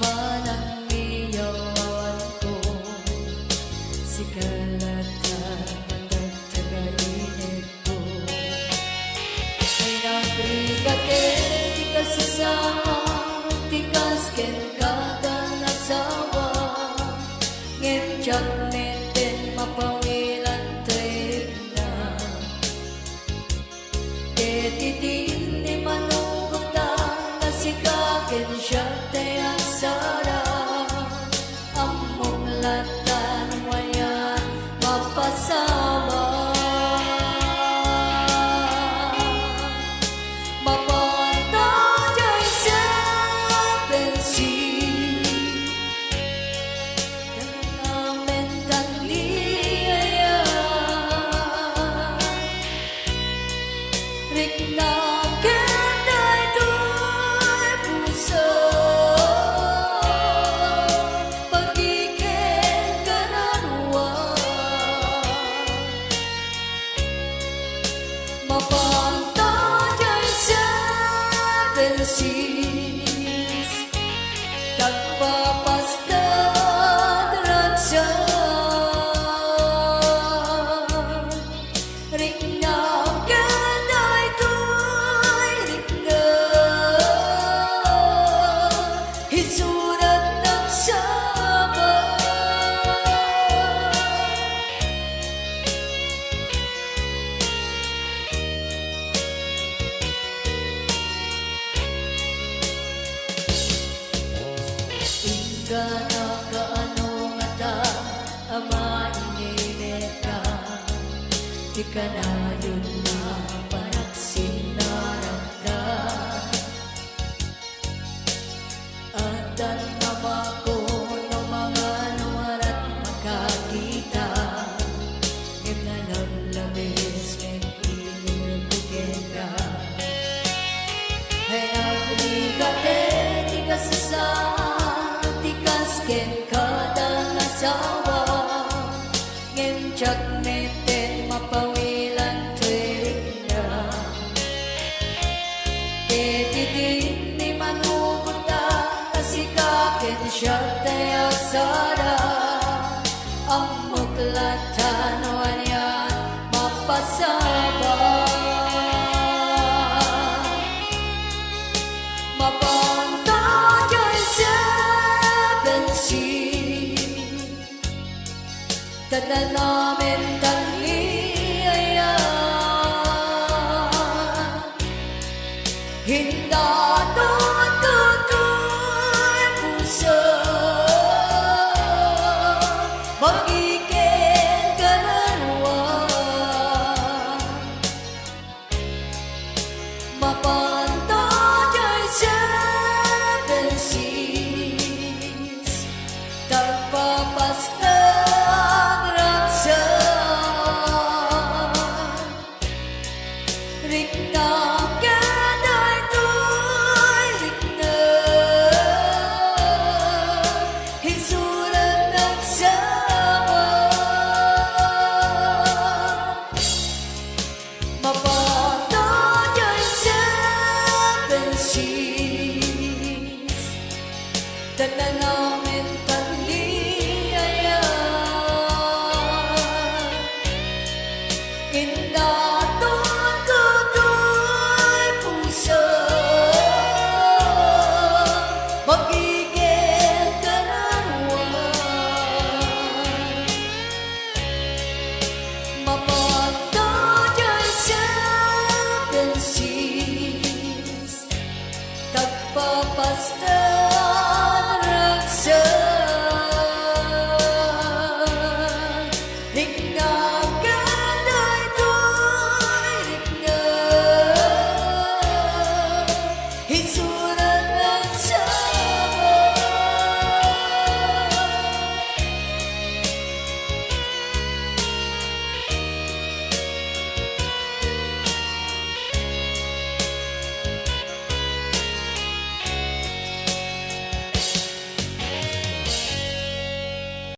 Parang iyawan ko si kalatan matagtagainit ko ay nabrigate di ka sasama tikas ken kada nasawa ngem jak neten mapawilan tayo na ketitin ni manuguta kasikaken siya tayo sara among latan wayan mapasama mapanta jay sa bensi namin tangliaya rikna kenday to'y puso mapanta jay sa bensis tagpapasta draksa rikna kenday to'y rikna hisurat nagsama Gana kaano nga ta ama inilit ka di ka na yun na panagsinarap ka at ang nama ko no mga nuwarat makakita ngem na lablabis ngem inilbugin ka ay nagligate di ka sasama ken kada nasawa ngem jak neten mapawilan tuwing na ketitin ni manuguta kasikaken siya tayo sara ang muklatan wanyan mapasaba mapanta jay sa tatanamin tangliaya hinda tututoy puso magiken kanarwa mapanta jay sa bensis tagpapasta rikna kenday to'y rikna hisurat nagsama mapanta jay sa bensis tatanamin tangliaya inda magiging kanarwa mapanta jay sa bensis tagpapasta raksa